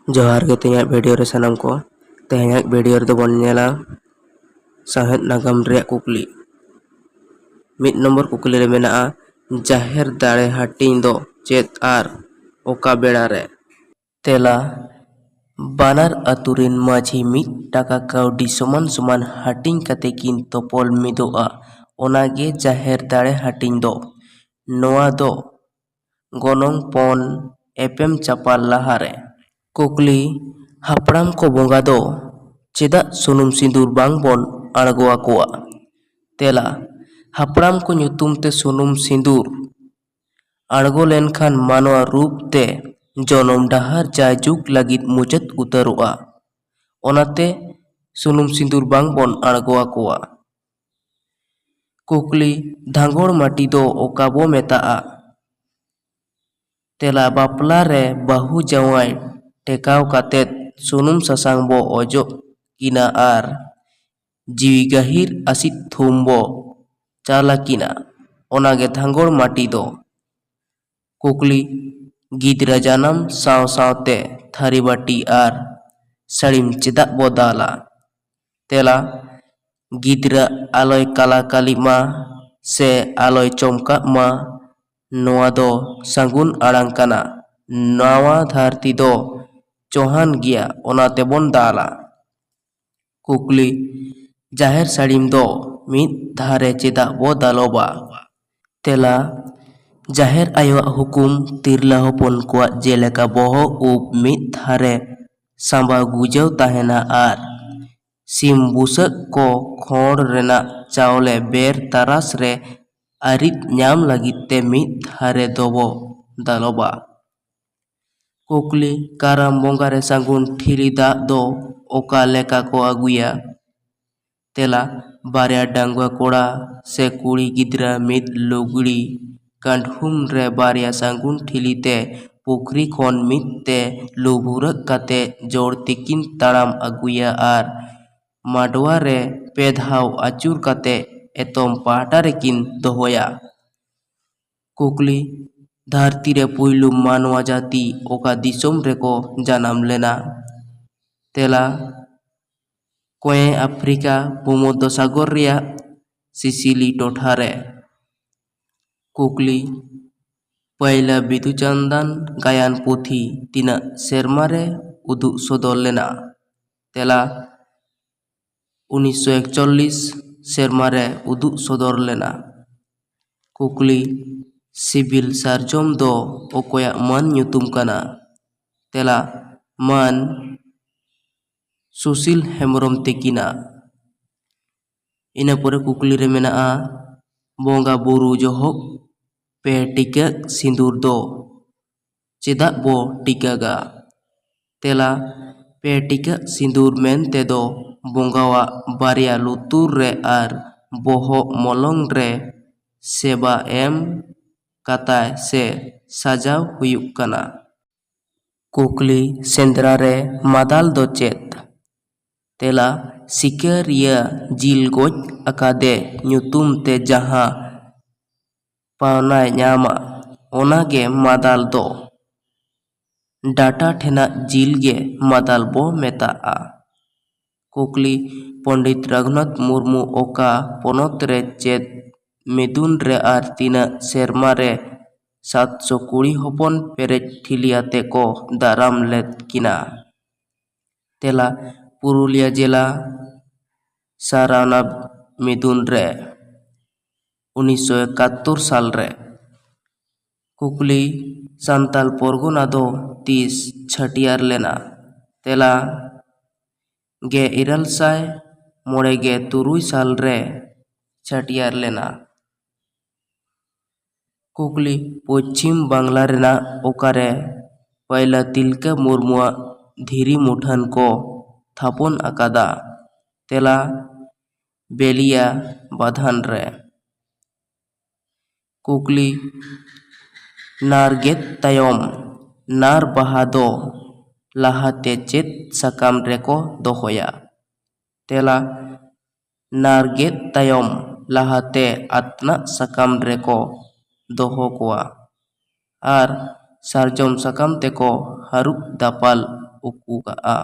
जोहार गे तेहैयाग वीडियो रे सानाम को तेहैयाग वीडियो रे बन नेला साहेद नागाम रे कुकली मिद नंबर कुकली रे मेना जाहेर दाड़े हाटिंग दो चेत आर ओका बेड़ा रे तेला बानार अतुरिन माझी मिद टाका काउडी समान समान हाटिंग कते किन तोपल मिदोआ ओनागे जाहेर दाड़े हाटिंग दो नोआ दो गोनोंग पन एपेम चापाल लाहारे कुकली हापड़ाम को बोंगा दो चेदा सुनुम सिंदूर बांग बोन आड़गो आकोआ तेला हापड़ाम को ᱧᱩᱛᱩᱢ ते सुनुम सिंदूर आड़गो लेनखान मानवा रूप ते जनम डाहर जायजुग लगित मुचत उतरोआ ओनाते सुनुम सिंदूर बांग बोन आड़गो आकोआ कुकली धांगोड़ माटी दो ओका बो मेताआ तेला बापला रे बाहू जावाई टेकाव कातेत सुनुम सासांग बो ओजो किना आर जीवी गहिर आसित थुम बो चाला किना ओनागे धांगोड़ माटी दो कुकली गिदरा जानम साव सावते थारी बाटी आर साड़ीम चेदा बो दाला तेला गिदरा आलोय काला काली मा से आलोय चमका मा नोआ दो सांगुन आड़ांग काना नवा धरती दो चौहान गिया ओनाते बोन दाला कुकली जाहेर साड़ीम दो मिद धारे चेदा बो दालोबा तेला जाहेर आयो हुकुम तिरला होपन को जेलेका बोहो उप मिद धारे सांबा गुजव ताहेना आर सिम बुसक को खोड़ रेना चावले बेर तारास रे आरित ᱧᱟᱢ लगित ते मिद धारे दोबो दालोबा कुकली काराम बोंगा रे सांगुन ठिली दा दो ओका लेका को अगुया तेला बारिया डांगवा कोड़ा से कुड़ी गिदरा मिद लुगड़ी कांढुम रे बारिया सांगुन ठिली ते पुखरी खोन मिद ते लुभुरक काते जोड़ तिकिन ताड़ाम अगुया आर माडवा रे पेधाव आचुर काते एतम पाहटा रेकिन दोहोया कुकली धरती रे पुइलु मानवा जाति ओका दिसोम रेको जानाम लेना तेला कोए अफ्रीका भूमध्य सागर रिया सिसिली टोठा रे कुकली पहला बिदु चंदन गायन पुथी तीना सेरमा रे उदु सदर लेना तेला 1941 सेरमा रे उदु सदर लेना कुकली सिविल सार्जम दो ओकोया मान ᱧᱩᱛᱩᱢ काना तेला मान सुशील हेम्ब्रम तेकिना इना परे कुकली रे मेना बोंगा बुरु जोहक पे टिका सिंदूर दो चेदा बो टिकागा तेला पे टिका सिंदूर मेन ते दो बोंगावा बारिया लुतुर रे आर बोहो मलंग रे सेबा एम काताय से साजाव हुयुक काना कुकली सेंद्रा रे मादाल दो चेत तेला सिकरिया जिल गोज अकादे ᱧᱩᱛᱩᱢ ते जहां पावनाय ᱧᱟᱢᱟ ओनागे मादाल दो डाटा ठेना जिल गे मादाल बो मेताआ कुकली पंडित रघुनाथ मुर्मू ओका पोनत रे चेत मिदुन रे आर तीना सेरमा रे 700 कुड़ी होपन पेरेज ठिलियाते को दाराम लेत किना तेला पुरुलिया जिला साराना मिदुन रे 1971 साल रे कुकली सांताल परगुना दो 30 छटियार लेना तेला गे इरल साय मोड़े गे तुरुई साल रे छटियार लेना कुकली पश्चिम बांग्ला रेना ओकारे पहला तिलका मुर्मुआ धीरी मुठन को थापन अकादा तेला बेलिया बाधान रे कुकली नार गेत तायम नार बाहा दो लाहाते चेत साकाम रेको दोहोया तेला नार गेत तायम लाहाते आतना साकाम रेको दोहो कोआ आर सारजम साकाम तेको हारुप दापाल ᱩᱠᱩ ᱠᱟᱜᱼᱟ।